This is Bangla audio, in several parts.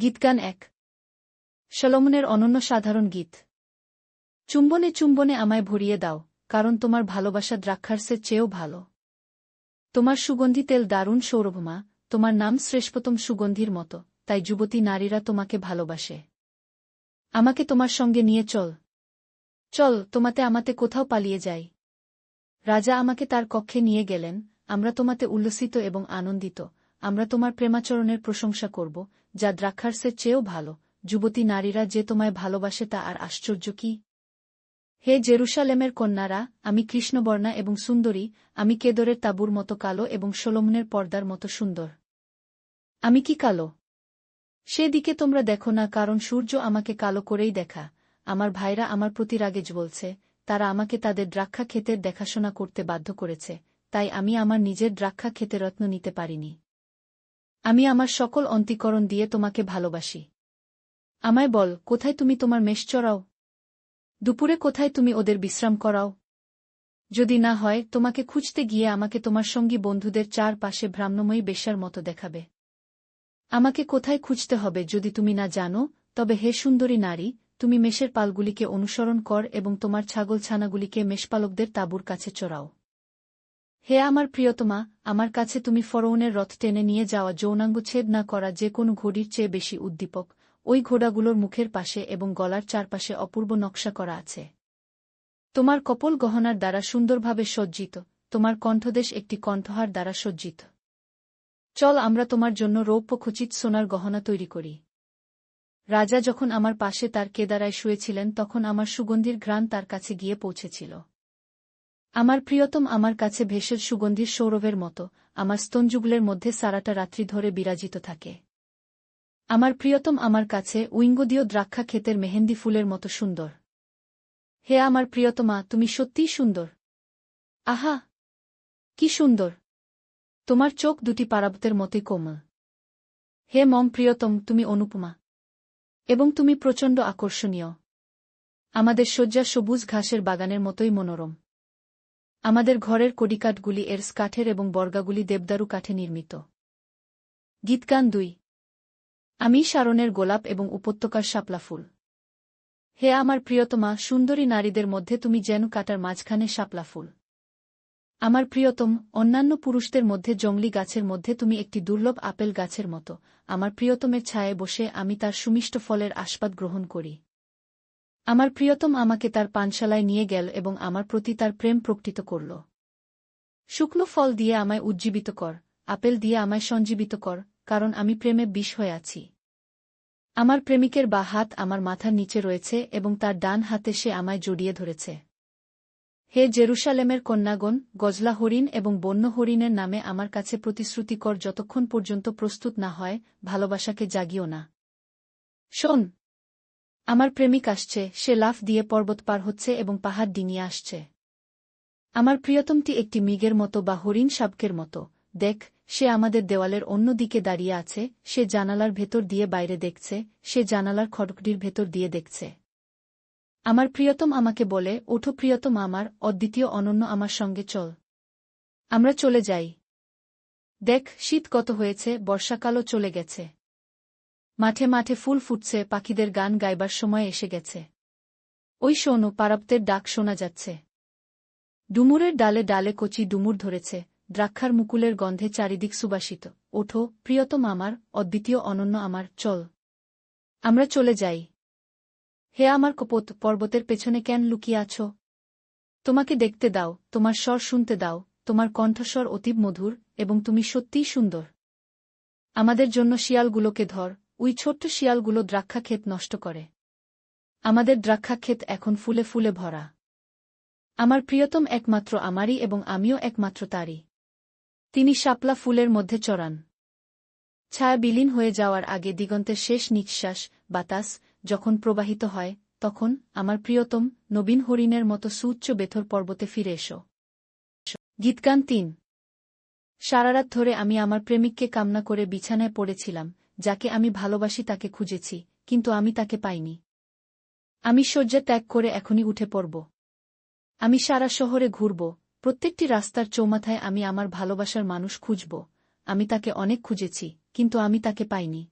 গীতগান ১ সলোমনের অনন্য সাধারণ গীত। চুম্বনে চুম্বনে আমায় ভরিয়ে দাও, কারণ তোমার ভালোবাসা দ্রাক্ষারসের চেয়েও ভালো। তোমার সুগন্ধি তেল দারুণ সৌরভমা, তোমার নাম শ্রেষ্ঠতম সুগন্ধির মতো, তাই যুবতী নারীরা তোমাকে ভালোবাসে। আমাকে তোমার সঙ্গে নিয়ে চল, চল তোমাতে আমাতে কোথাও পালিয়ে যাই। রাজা আমাকে তার কক্ষে নিয়ে গেলেন, আমরা তোমাতে উল্লসিত এবং আনন্দিত, আমরা তোমার প্রেমাচরণের প্রশংসা করব, যা দ্রাক্ষারসের চেয়েও ভালো। যুবতী নারীরা যে তোমায় ভালোবাসে তা আর আশ্চর্য কি! হে জেরুসালেমের কন্যারা, আমি কৃষ্ণবর্ণা এবং সুন্দরী, আমি কেদরের তাঁবুর মতো কালো এবং সলোমনের পর্দার মতো সুন্দর। আমি কি কালো? সেদিকে তোমরা দেখো না, কারণ সূর্য আমাকে কালো করেই দেখা। আমার ভাইরা আমার প্রতি রাগে জ্বলছে, তারা আমাকে তাদের দ্রাক্ষা ক্ষেতের দেখাশোনা করতে বাধ্য করেছে, তাই আমি আমার নিজের দ্রাক্ষা ক্ষেতে রত্ন নিতে পারিনি। আমি আমার সকল অন্তঃকরণ দিয়ে তোমাকে ভালোবাসি। আমায় বল, কোথায় তুমি তোমার মেষ চড়াও? দুপুরে কোথায় তুমি ওদের বিশ্রাম করাও? যদি না হয়, তোমাকে খুঁজতে গিয়ে আমাকে তোমার সঙ্গী বন্ধুদের চারপাশে ভ্রাম্যময়ী বেশ্যার মতো দেখাবে। আমাকে কোথায় খুঁজতে হবে যদি তুমি না জানো? তবে হে সুন্দরী নারী, তুমি মেষের পালগুলিকে অনুসরণ কর এবং তোমার ছাগলছানাগুলিকে মেষপালকদের তাঁবুর কাছে চড়াও। হে আমার প্রিয়তমা, আমার কাছে তুমি ফরৌনের রথ টেনে নিয়ে যাওয়া যৌনাঙ্গ ছেদ না করা যে কোনো ঘড়ির চেয়ে বেশি উদ্দীপক। ওই ঘোড়াগুলোর মুখের পাশে এবং গলার চারপাশে অপূর্ব নকশা করা আছে। তোমার কপোল গহনার দ্বারা সুন্দরভাবে সজ্জিত, তোমার কণ্ঠদেশ একটি কণ্ঠহার দ্বারা সজ্জিত। চল আমরা তোমার জন্য রৌপ্যখচিত সোনার গহনা তৈরি করি। রাজা যখন আমার পাশে তার কেদারায় শুয়েছিলেন তখন আমার সুগন্ধির ঘ্রাণ তার কাছে গিয়ে পৌঁছেছিল। আমার প্রিয়তম আমার কাছে ভেষজ সুগন্ধির সৌরভের মতো, আমার স্তনযুগলের মধ্যে সারাটা রাত্রি ধরে বিরাজিত থাকে। আমার প্রিয়তম আমার কাছে উইঙ্গদীয় দ্রাক্ষা ক্ষেতের মেহেন্দি ফুলের মতো সুন্দর। হে আমার প্রিয়তমা, তুমি সত্যিই সুন্দর। আহা, কি সুন্দর! তোমার চোখ দুটি পারাবতের মতোই কোমল। হে মম প্রিয়তম, তুমি অনুপমা। এবং তুমি প্রচণ্ড আকর্ষণীয়। আমাদের শয্যা সবুজ ঘাসের বাগানের মতোই মনোরম। আমাদের ঘরের কড়িকাঠগুলি এরস কাঠের এবং বর্গাগুলি দেবদারু কাঠে নির্মিত। গীতগান ২ আমি শারনের গোলাপ এবং উপত্যকার শাপলা ফুল। হে আমার প্রিয়তমা, সুন্দরী নারীদের মধ্যে তুমি যেন কাটার মাঝখানে শাপলা ফুল। আমার প্রিয়তম, অন্যান্য পুরুষদের মধ্যে জংলি গাছের মধ্যে তুমি একটি দুর্লভ আপেল গাছের মতো। আমার প্রিয়তমের ছায়ায় বসে আমি তার সুমিষ্ট ফলের আস্বাদ গ্রহণ করি। আমার প্রিয়তম আমাকে তার পানশালায় নিয়ে গেল এবং আমার প্রতি তার প্রেম প্রকটিত করল। শুকনো ফল দিয়ে আমায় উজ্জীবিত কর, আপেল দিয়ে আমায় সঞ্জীবিত কর, কারণ আমি প্রেমে বিষ হয়ে আছি। আমার প্রেমিকের বা হাত আমার মাথার নিচে রয়েছে এবং তার ডান হাতে সে আমায় জড়িয়ে ধরেছে। হে জেরুসালেমের কন্যাগণ, গজলা হরিণ এবং বন্য হরিণের নামে আমার কাছে প্রতিশ্রুতি কর যতক্ষণ পর্যন্ত প্রস্তুত না হয়, ভালোবাসাকে জাগিও না। শোন, আমার প্রেমিক আসছে, সে লাফ দিয়ে পর্বত পার হচ্ছে এবং পাহাড় ডিঙিয়ে আসছে। আমার প্রিয়তমটি একটি মৃগের মতো বা হরিণ শাবকের মতো। দেখ, সে আমাদের দেওয়ালের অন্য দিকে দাঁড়িয়ে আছে, সে জানালার ভেতর দিয়ে বাইরে দেখছে, সে জানালার খড়কটির ভেতর দিয়ে দেখছে। আমার প্রিয়তম আমাকে বলে, ওঠো প্রিয়তম আমার, অদ্বিতীয় অনন্য আমার সঙ্গে চল। আমরা চলে যাই। দেখ, শীত কত হয়েছে, বর্ষাকালও চলে গেছে। মাঠে মাঠে ফুল ফুটছে, পাখিদের গান গাইবার সময় এসে গেছে। ওই শোনো, পারাপ্তের ডাক শোনা যাচ্ছে। ডুমুরের ডালে ডালে কচি ডুমুর ধরেছে, দ্রাক্ষার মুকুলের গন্ধে চারিদিক সুবাসিত। ওঠো প্রিয়তম আমার, অদ্বিতীয় অনন্য আমার, চল। আমরা চলে যাই। হে আমার কপোত, পর্বতের পেছনে কেন লুকিয়ে আছো? তোমাকে দেখতে দাও, তোমার স্বর শুনতে দাও, তোমার কণ্ঠস্বর অতীব মধুর, এবং তুমি সত্যিই সুন্দর। আমাদের জন্য শিয়ালগুলোকে ধর, ওই ছোট্ট শিয়ালগুলো দ্রাক্ষাক্ষেত নষ্ট করে। আমাদের দ্রাক্ষাক্ষেত এখন ফুলে ফুলে ভরা। আমার প্রিয়তম একমাত্র আমারই এবং আমিও একমাত্র তারই। তিনি শাপলা ফুলের মধ্যে চড়ান। ছায়া বিলীন হয়ে যাওয়ার আগে দিগন্তের শেষ নিঃশ্বাস, বাতাস, যখন প্রবাহিত হয়, তখন, আমার প্রিয়তম, নবীন হরিণের মতো সুউচ্চ বেথর পর্বতে ফিরে এসো। গীতগান ৩ সারারাত ধরে আমি আমার প্রেমিককে কামনা করে বিছানায় পড়েছিলাম, যাকে আমি ভালোবাসি তাকে খুঁজেছি, কিন্তু আমি তাকে পাইনি। আমি শয্যা ত্যাগ করে এখনই উঠে পড়ব। আমি সারা শহরে ঘুরব, প্রত্যেকটি রাস্তার চৌমাথায় আমি আমার ভালোবাসার মানুষ খুঁজব। আমি তাকে অনেক খুঁজেছি, কিন্তু আমি তাকে পাইনি।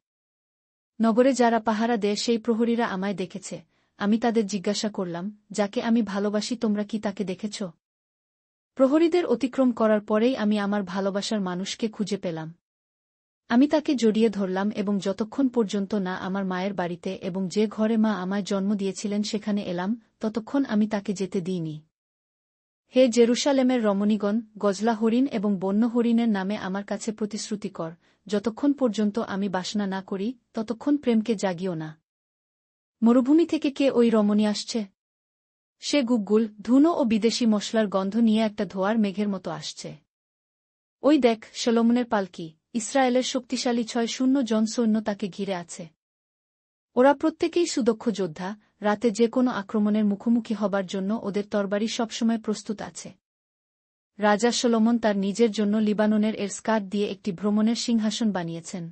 নগরে যারা পাহারা দেয় সেই প্রহরীরা আমায় দেখেছে। আমি তাদের জিজ্ঞাসা করলাম, যাকে আমি ভালোবাসি তোমরা কি তাকে দেখেছ? প্রহরীদের অতিক্রম করার পরেই আমি আমার ভালোবাসার মানুষকে খুঁজে পেলাম। আমি তাকে জড়িয়ে ধরলাম এবং যতক্ষণ পর্যন্ত না আমার মায়ের বাড়িতে এবং যে ঘরে মা আমায় জন্ম দিয়েছিলেন সেখানে এলাম, ততক্ষণ আমি তাকে যেতে দিইনি। হে জেরুসালেমের রমণীগণ, গজলা হরিণ এবং বন্য হরিণের নামে আমার কাছে প্রতিশ্রুতি কর, যতক্ষণ পর্যন্ত আমি বাসনা না করি ততক্ষণ প্রেমকে জাগিও না। মরুভূমি থেকে কে ওই রমণী আসছে? সে গুগ্গুল, ধুনো ও বিদেশি মশলার গন্ধ নিয়ে একটা ধোয়ার মেঘের মতো আসছে। ওই দেখ, সলোমনের পালকি, ইসরায়েলের শক্তিশালী 600 জন সৈন্য তাকে ঘিরে আছে। ওরা প্রত্যেকেই সুদক্ষ যোদ্ধা, রাতে যে কোনো আক্রমণের মুখোমুখি হবার জন্য ওদের তরবারি সবসময় প্রস্তুত আছে। রাজা সলোমন তার নিজের জন্য লিবাননের এর স্কার্ট দিয়ে একটি ভ্রমণের সিংহাসন বানিয়েছেন।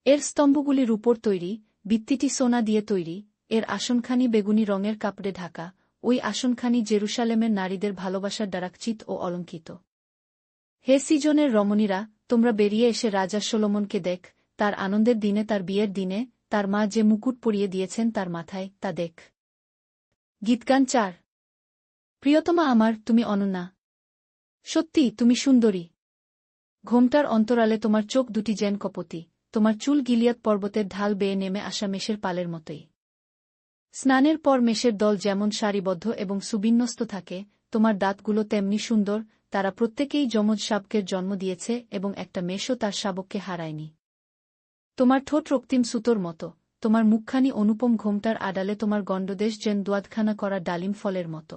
এর স্তম্ভগুলি রূপোর তৈরি, ভিত্তিটি সোনা দিয়ে তৈরি, এর আসনখানি বেগুনি রঙের কাপড়ে ঢাকা, ওই আসনখানি জেরুসালেমের নারীদের ভালোবাসার দ্বারাচিত ও অলঙ্কিত। হে সিজনের রমণীরা, তোমরা বেরিয়ে এসে রাজা সলোমনকে দেখ, তার আনন্দের দিনে, তার বিয়ের দিনে, তার মা যে মুকুট পরিয়ে দিয়েছেন তার মাথায়, তা দেখ। গীতগান 4। প্রিয়তমা আমার, তুমি অনন্যা। সত্যি, তুমি সুন্দরী। ঘোমটার অন্তরালে তোমার চোখ দুটি যেন কপতি, তোমার চুল গিলিয়াদ পর্বতের ঢাল বেয়ে নেমে আসা মেষের পালের মতোই। স্নানের পর মেষের দল যেমন সারিবদ্ধ এবং সুবিন্যস্ত থাকে, তোমার দাঁতগুলো তেমনি সুন্দর, তারা প্রত্যেকেই যমজ শাবকের জন্ম দিয়েছে এবং একটা মেষও তার শাবককে হারায়নি। তোমার ঠোঁট রক্তিম সুতোর মতো, তোমার মুখখানি অনুপম, ঘোমটার আড়ালে তোমার গণ্ডদেশ যেন দোয়াতখানা করা ডালিম ফলের মতো।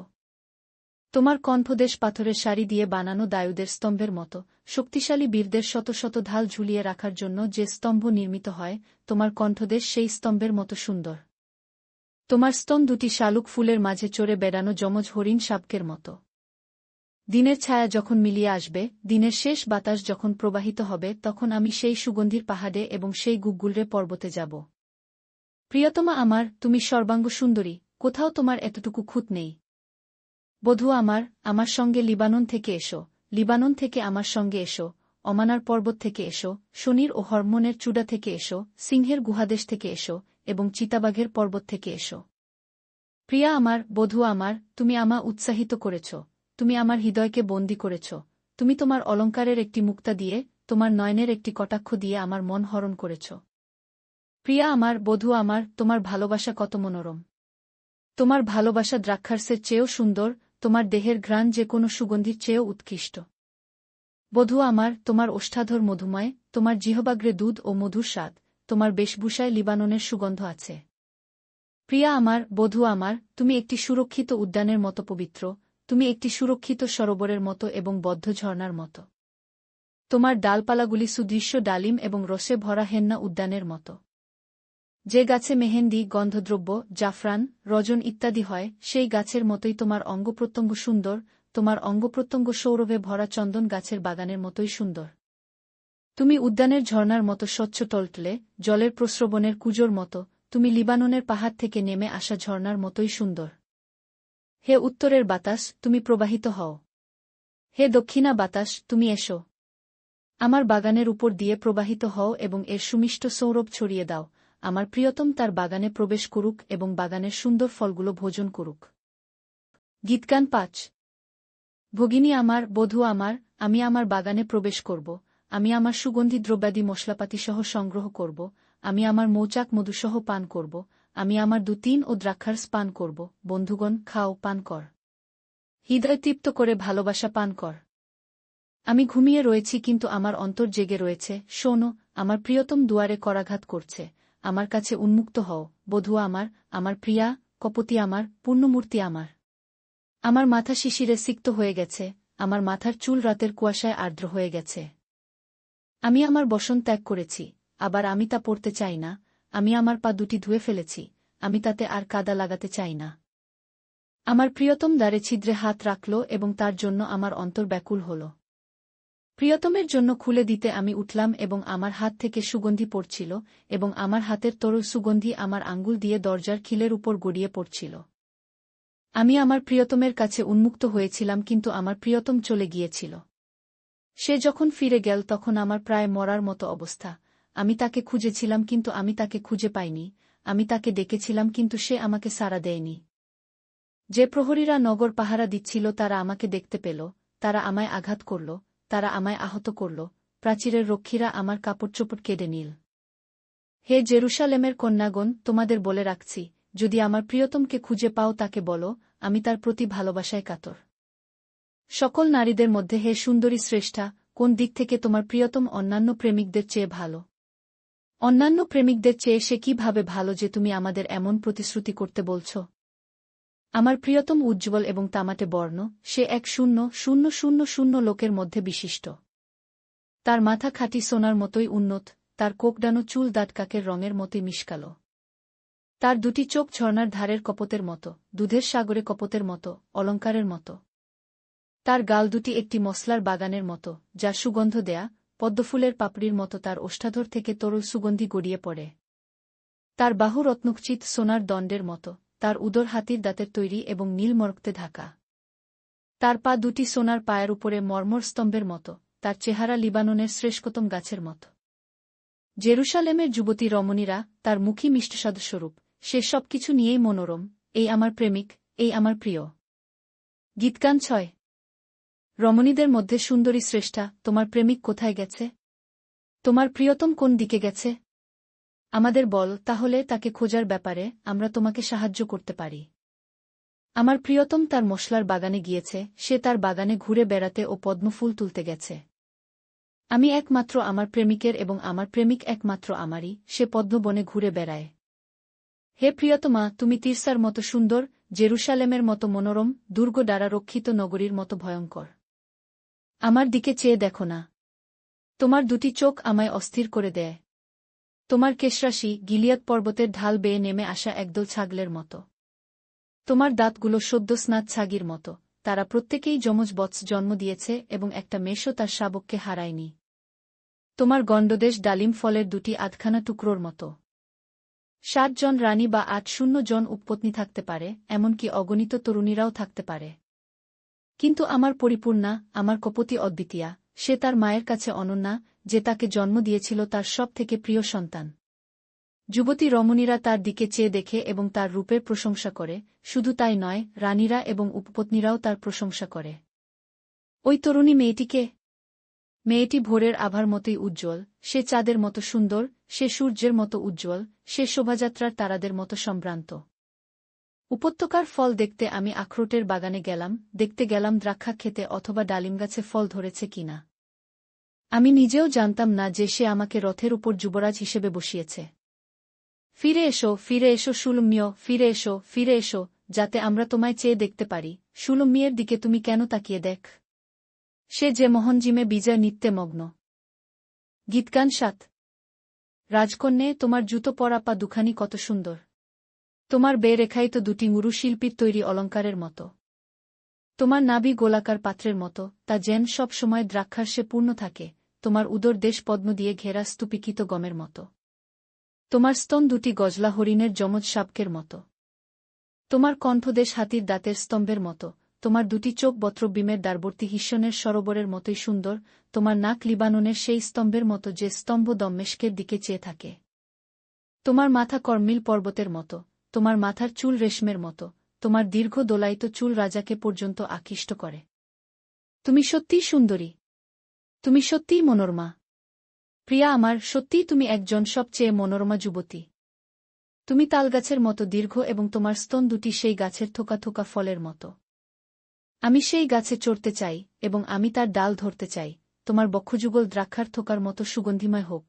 তোমার কণ্ঠদেশ পাথরের শাড়ি দিয়ে বানানো দায়ুদের স্তম্ভের মতো, শক্তিশালী বীরদের শত শত ঢাল ঝুলিয়ে রাখার জন্য যে স্তম্ভ নির্মিত হয়, তোমার কণ্ঠদেশ সেই স্তম্ভের মতো সুন্দর। তোমার স্তন দুটি শালুক ফুলের মাঝে চড়ে বেড়ানো যমজ হরিণ শাবকের মতো। দিনের ছায়া যখন মিলিয়ে আসবে, দিনের শেষ বাতাস যখন প্রবাহিত হবে, তখন আমি সেই সুগন্ধির পাহাড়ে এবং সেই গুগ্গুলরে পর্বতে যাব। প্রিয়তমা আমার, তুমি সর্বাঙ্গ সুন্দরী, কোথাও তোমার এতটুকু খুঁত নেই। বধূ আমার, আমার সঙ্গে লিবানন থেকে এসো, লিবানন থেকে আমার সঙ্গে এসো, অমানার পর্বত থেকে এসো, শনির ও হরমোনের চূড়া থেকে এসো, সিংহের গুহাদেশ থেকে এসো, এবং চিতাবাঘের পর্বত থেকে এসো। প্রিয়া আমার, বধূ আমার, তুমি আমা উৎসাহিত করেছ, তুমি আমার হৃদয়কে বন্দী করেছ, তুমি তোমার অলঙ্কারের একটি মুক্তা দিয়ে, তোমার নয়নের একটি কটাক্ষ দিয়ে আমার মন হরণ করেছ। প্রিয়া আমার, বধূ আমার, তোমার ভালোবাসা কত মনোরম। তোমার ভালোবাসা দ্রাক্ষারসের চেয়েও সুন্দর, তোমার দেহের ঘ্রাণ যে কোনো সুগন্ধির চেয়েও উৎকৃষ্ট। বধূ আমার, তোমার ওষ্ঠাধর মধুময়, তোমার জিহ্বাগ্রে দুধ ও মধুর স্বাদ, তোমার বেশভূষায় লিবাননের সুগন্ধ আছে। প্রিয়া আমার, বধূ আমার, তুমি একটি সুরক্ষিত উদ্যানের মতো পবিত্র, তুমি একটি সুরক্ষিত সরোবরের মতো এবং বদ্ধ ঝর্ণার মতো। তোমার ডালপালাগুলি সুদৃশ্য ডালিম এবং রসে ভরা হেন্না উদ্যানের মতো। যে গাছে মেহেন্দি, গন্ধদ্রব্য, জাফরান, রজন ইত্যাদি হয়, সেই গাছের মতোই তোমার অঙ্গপ্রত্যঙ্গ সুন্দর, তোমার অঙ্গপ্রত্যঙ্গ সৌরভে ভরা চন্দন গাছের বাগানের মতোই সুন্দর। তুমি উদ্যানের ঝর্ণার মতো স্বচ্ছ টলটলে, জলের প্রস্রবণের কুজোর মতো, তুমি লিবাননের পাহাড় থেকে নেমে আসা ঝর্ণার মতোই সুন্দর। হে উত্তরের বাতাস, তুমি প্রবাহিত হও। হে দক্ষিণা বাতাস, তুমি এসো। আমার বাগানের উপর দিয়ে প্রবাহিত হও এবং এর সুমিষ্ট সৌরভ ছড়িয়ে দাও, আমার প্রিয়তম তার বাগানে প্রবেশ করুক এবং বাগানের সুন্দর ফলগুলো ভোজন করুক। গীতগান 5। ভগিনী আমার, বধূ আমার, আমি আমার বাগানে প্রবেশ করব, আমি আমার সুগন্ধি দ্রব্যাদি মশলাপাতিসহ সংগ্রহ করব, আমি আমার মৌচাক মধুসহ পান করব, আমি আমার দুতিন ও দ্রাক্ষারস পান করব। বন্ধুগণ, খাও, পান কর। হৃদয় তৃপ্ত করে ভালোবাসা পান কর। আমি ঘুমিয়ে রয়েছি কিন্তু আমার অন্তর জেগে রয়েছে, শোনো, আমার প্রিয়তম দুয়ারে করাঘাত করছে, আমার কাছে উন্মুক্ত হও, বধূ আমার, আমার প্রিয়া, কপতি আমার, পূর্ণমূর্তি আমার। আমার মাথা শিশিরে সিক্ত হয়ে গেছে, আমার মাথার চুল রাতের কুয়াশায় আর্দ্র হয়ে গেছে। আমি আমার বসন ত্যাগ করেছি, আবার আমি তা পড়তে চাই না, আমি আমার পা দুটি ধুয়ে ফেলেছি, আমি তাতে আর কাদা লাগাতে চাই না। আমার প্রিয়তম দ্বারে ছিদ্রে হাত রাখল এবং তার জন্য আমার অন্তর ব্যাকুল হল। প্রিয়তমের জন্য খুলে দিতে আমি উঠলাম এবং আমার হাত থেকে সুগন্ধি পড়ছিল এবং আমার হাতের তরল সুগন্ধি আমার আঙ্গুল দিয়ে দরজার খিলের উপর গড়িয়ে পড়ছিল। আমি আমার প্রিয়তমের কাছে উন্মুক্ত হয়েছিলাম কিন্তু আমার প্রিয়তম চলে গিয়েছিল। সে যখন ফিরে গেল তখন আমার প্রায় মরার মতো অবস্থা, আমি তাকে খুঁজেছিলাম কিন্তু আমি তাকে খুঁজে পাইনি, আমি তাকে ডেকেছিলাম কিন্তু সে আমাকে সাড়া দেয়নি। যে প্রহরীরা নগর পাহারা দিচ্ছিল তারা আমাকে দেখতে পেল, তারা আমায় আঘাত করল, তারা আমায় আহত করল, প্রাচীরের রক্ষীরা আমার কাপড়চোপড় কেড়ে নিল। হে জেরুসালেমের কন্যাগণ, তোমাদের বলে রাখছি, যদি আমার প্রিয়তমকে খুঁজে পাও তাকে বলো, আমি তার প্রতি ভালোবাসায় কাতর। সকল নারীদের মধ্যে হে সুন্দরী শ্রেষ্ঠা, কোন দিক থেকে তোমার প্রিয়তম অন্যান্য প্রেমিকদের চেয়ে ভালো? অন্যান্য প্রেমিকদের চেয়ে সে কিভাবে ভালো যে তুমি আমাদের এমন প্রতিশ্রুতি করতে বলছ? আমার প্রিয়তম উজ্জ্বল এবং তামাটে বর্ণ, সে 1,000 লোকের মধ্যে বিশিষ্ট। তার মাথা খাঁটি সোনার মতোই উন্নত, তার কোকডানো চুল দাঁত কাকের রঙের মতোই মিশকালো। তার দুটি চোখ ঝর্ণার ধারের কপোতের মতো, দুধের সাগরে কপোতের মতো, অলঙ্কারের মতো। তার গাল দুটি একটি মশলার বাগানের মতো, যা সুগন্ধ দেয়া, পদ্মফুলের পাপড়ির মতো তার ওষ্ঠাধর থেকে তরল সুগন্ধি গড়িয়ে পড়ে। তার বাহু রত্নখচিত সোনার দণ্ডের মতো, তার উদর হাতির দাঁতের তৈরি এবং নীল মরক্তে ঢাকা। তার পা দুটি সোনার পায়ের উপরে মর্মর স্তম্ভের মতো, তার চেহারা লিবাননের শ্রেষ্ঠতম গাছের মতো। জেরুসালেমের যুবতী রমণীরা, তার মুখী মিষ্টস্বাদস্বরূপ, সে সব কিছু নিয়েই মনোরম, এই আমার প্রেমিক, এই আমার প্রিয়। গীতগান 6। রমণীদের মধ্যে সুন্দরী শ্রেষ্ঠা, তোমার প্রেমিক কোথায় গেছে? তোমার প্রিয়তম কোন দিকে গেছে? আমাদের বল, তাহলে তাকে খোঁজার ব্যাপারে আমরা তোমাকে সাহায্য করতে পারি। আমার প্রিয়তম তার মশলার বাগানে গিয়েছে, সে তার বাগানে ঘুরে বেড়াতে ও পদ্মফুল তুলতে গেছে। আমি একমাত্র আমার প্রেমিকের এবং আমার প্রেমিক একমাত্র আমারই, সে পদ্মবনে ঘুরে বেড়ায়। হে প্রিয়তমা, তুমি তিরসার মতো সুন্দর, জেরুসালেমের মতো মনোরম, দুর্গ দ্বারা রক্ষিত নগরীর মতো ভয়ঙ্কর। আমার দিকে চেয়ে দেখো না। তোমার দুটি চোখ আমায় অস্থির করে দেয়। তোমার কেশরাশি গিলিয়াদ পর্বতের ঢাল বেয়ে নেমে আসা একদল ছাগলের মতো। তোমার দাঁতগুলো সদ্য স্নাত ছাগির মতো, তারা প্রত্যেকেই যমজ বৎস জন্ম দিয়েছে এবং একটা মেষও তার শাবককে হারায়নি। তোমার গণ্ডদেশ ডালিম ফলের দুটি আধখানা টুকরোর মতো। 7 জন রানী বা 8 জন উপপত্নী থাকতে পারে, এমনকি অগণিত তরুণীরাও থাকতে পারে। কিন্তু আমার পরিপূর্ণা, আমার কপতি অদ্বিতীয়া, সে তার মায়ের কাছে অনন্যা, যে তাকে জন্ম দিয়েছিল তার সব থেকে প্রিয় সন্তান। যুবতী রমণীরা তার দিকে চেয়ে দেখে এবং তার রূপের প্রশংসা করে, শুধু তাই নয়, রানীরা এবং উপপত্নীরাও তার প্রশংসা করে। ওই তরুণী মেয়েটিকে? মেয়েটি ভোরের আভার মতোই উজ্জ্বল, সে চাঁদের মতো সুন্দর, সে সূর্যের মতো উজ্জ্বল, সে শোভাযাত্রার তারাদের মতো সম্ভ্রান্ত। উপত্যকার ফল দেখতে আমি আখরোটের বাগানে গেলাম, দেখতে গেলাম দ্রাক্ষা খেতে অথবা ডালিম গাছে ফল ধরেছে কিনা। আমি নিজেও জানতাম না যে সে আমাকে রথের উপর যুবরাজ হিসেবে বসিয়েছে। ফিরে এসো সুলম্য, ফিরে এসো, ফিরে এসো, যাতে আমরা তোমায় চেয়ে দেখতে পারি। সুলম্যের দিকে তুমি কেন তাকিয়ে দেখ? সে যে মোহনজিমে বিজয় নিত্যে মগ্ন। গীতগান 7। রাজকন্যে, তোমার জুতো পরা পা দুখানি কত সুন্দর। তোমার বেরেখায়িত দুটি মুরু শিল্পীর তৈরি অলঙ্কারের মতো। তোমার নাভি গোলাকার পাত্রের মতো, তা যেন সব সময় দ্রাক্ষারসে পূর্ণ থাকে, তোমার উদর দেশ পদ্ম দিয়ে ঘেরা স্তূপীকৃত গমের মতো। তোমার স্তন দুটি গজলা হরিণের যমজ শাবকের মতো। তোমার কণ্ঠদেশ হাতির দাঁতের স্তম্ভের মতো, তোমার দুটি চোখ বত্রবিমের দ্বারবর্তী হিস্যনের সরোবরের মতোই সুন্দর, তোমার নাক লিবাননের সেই স্তম্ভের মতো যে স্তম্ভ দম্মেশকের দিকে চেয়ে থাকে। তোমার মাথা কর্মিল পর্বতের মতো, তোমার মাথার চুল রেশমের মতো, তোমার দীর্ঘ দোলায়িত চুল রাজাকে পর্যন্ত আকৃষ্ট করে। তুমি সত্যিই সুন্দরী। তুমি সত্যিই মনোরমা। প্রিয়া আমার, সত্যিই তুমি একজন সবচেয়ে মনোরমা যুবতী। তুমি তালগাছের মতো দীর্ঘ এবং তোমার স্তন দুটি সেই গাছের থোকা থোকা ফলের মতো। আমি সেই গাছে চড়তে চাই এবং আমি তার ডাল ধরতে চাই, তোমার বক্ষযুগল দ্রাক্ষার থোকার মতো সুগন্ধিময় হোক।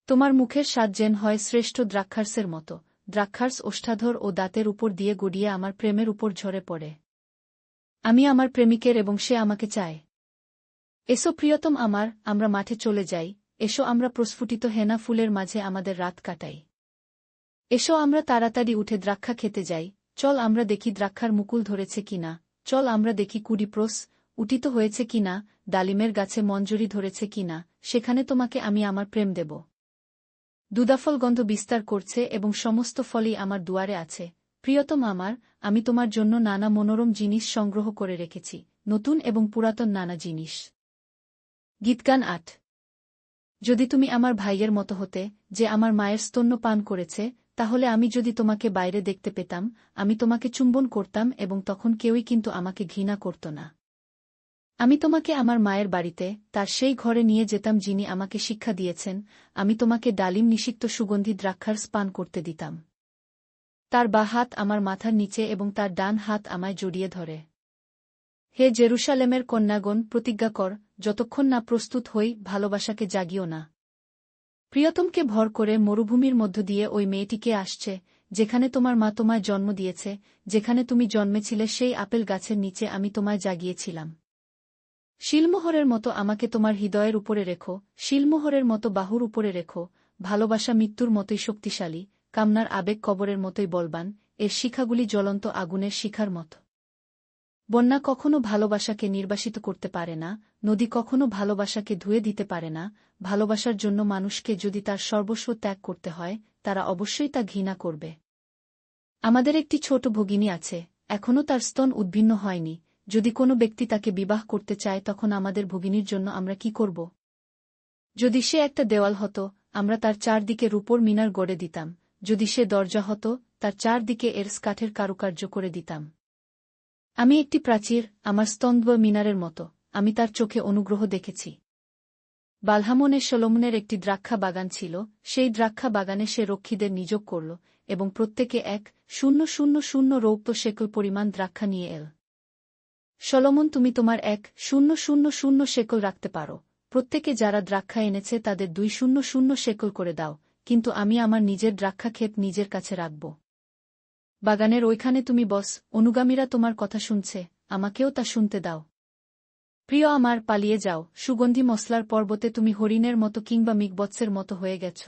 তোমার মুখের স্বাদ যেন হয় শ্রেষ্ঠ দ্রাক্ষারসের মতো, দ্রাক্ষারস ওষ্ঠাধর ও দাঁতের উপর দিয়ে গড়িয়ে আমার প্রেমের উপর ঝরে পড়ে। আমি আমার প্রেমিকের এবং সে আমাকে চায়। এসো প্রিয়তম আমার, আমরা মাঠে চলে যাই, এসো আমরা প্রস্ফুটিত হেনা ফুলের মাঝে আমাদের রাত কাটাই। এসো আমরা তাড়াতাড়ি উঠে দ্রাক্ষা খেতে যাই, চল আমরা দেখি দ্রাক্ষার মুকুল ধরেছে কিনা, চল আমরা দেখি কুড়িপ্রস উঠিত হয়েছে কিনা, ডালিমের গাছে মঞ্জরি ধরেছে কিনা, সেখানে তোমাকে আমি আমার প্রেম দেব। দুদাফল গন্ধ বিস্তার করছে এবং সমস্ত ফলই আমার দুয়ারে আছে। প্রিয়তম আমার, আমি তোমার জন্য নানা মনোরম জিনিস সংগ্রহ করে রেখেছি, নতুন এবং পুরাতন নানা জিনিস। গীতগান 8। যদি তুমি আমার ভাইয়ের মতো হতে, যে আমার মায়ের স্তন্য পান করেছে, তাহলে আমি যদি তোমাকে বাইরে দেখতে পেতাম, আমি তোমাকে চুম্বন করতাম এবং তখন কেউই কিন্তু আমাকে ঘৃণা করত না। আমি তোমাকে আমার মায়ের বাড়িতে, তার সেই ঘরে নিয়ে যেতাম যিনি আমাকে শিক্ষা দিয়েছেন, আমি তোমাকে ডালিম নিষিক্ত সুগন্ধি দ্রাক্ষার পান করতে দিতাম। তার বা হাত আমার মাথার নিচে এবং তার ডান হাত আমায় জড়িয়ে ধরে। হে জেরুসালেমের কন্যাগণ, প্রতিজ্ঞা কর, যতক্ষণ না প্রস্তুত হই, ভালোবাসাকে জাগিও না। প্রিয়তমকে ভর করে মরুভূমির মধ্য দিয়ে ওই মেয়েটিকে আসছে, যেখানে তোমার মা তোমায় জন্ম দিয়েছে, যেখানে তুমি জন্মেছিলে সেই আপেল গাছের নিচে আমি তোমায় জাগিয়েছিলাম। শিলমোহরের মতো আমাকে তোমার হৃদয়ের উপরে রেখো, শিলমোহরের মতো বাহুর উপরে রেখো। ভালোবাসা মৃত্যুর মতোই শক্তিশালী, কামনার আবেগ কবরের মতোই বলবান, এর শিখাগুলি জ্বলন্ত আগুনের শিখার মতো। বন্যা কখনো ভালোবাসাকে নির্বাসিত করতে পারে না, নদী কখনো ভালোবাসাকে ধুয়ে দিতে পারে না। ভালোবাসার জন্য মানুষকে যদি তার সর্বস্ব ত্যাগ করতে হয়, তারা অবশ্যই তা ঘৃণা করবে। আমাদের একটি ছোট ভগিনী আছে, এখনও তার স্তন উদ্ভিন্ন হয়নি। যদি কোনো ব্যক্তি তাকে বিবাহ করতে চায়, তখন আমাদের ভগিনীর জন্য আমরা কি করব? যদি সে একটা দেওয়াল হতো, আমরা তার চারদিকে রূপোর মিনার গড়ে দিতাম। যদি সে দরজা হতো, তার চারদিকে এর কাঠের কারুকার্য করে দিতাম। আমি একটি প্রাচীর, আমার স্তম্ভ মিনারের মতো, আমি তার চোখে অনুগ্রহ দেখেছি। বালহামনে সলোমনের একটি দ্রাক্ষা বাগান ছিল, সেই দ্রাক্ষা বাগানে সে রক্ষীদের নিযোগ করল, এবং প্রত্যেকে 1,000 রৌপ্য শেকল পরিমাণ দ্রাক্ষা নিয়ে এল। সলোমন, তুমি তোমার 1,000 শেকল রাখতে পারো, প্রত্যেকে যারা দ্রাক্ষা এনেছে তাদের 200 শেকল করে দাও, কিন্তু আমি আমার নিজের দ্রাক্ষাক্ষেত নিজের কাছে রাখব। বাগানের ওইখানে তুমি বস, অনুগামীরা তোমার কথা শুনছে, আমাকেও তা শুনতে দাও। প্রিয় আমার, পালিয়ে যাও, সুগন্ধি মশলার পর্বতে তুমি হরিণের মতো কিংবা মৃগবৎসের মতো হয়ে গেছ।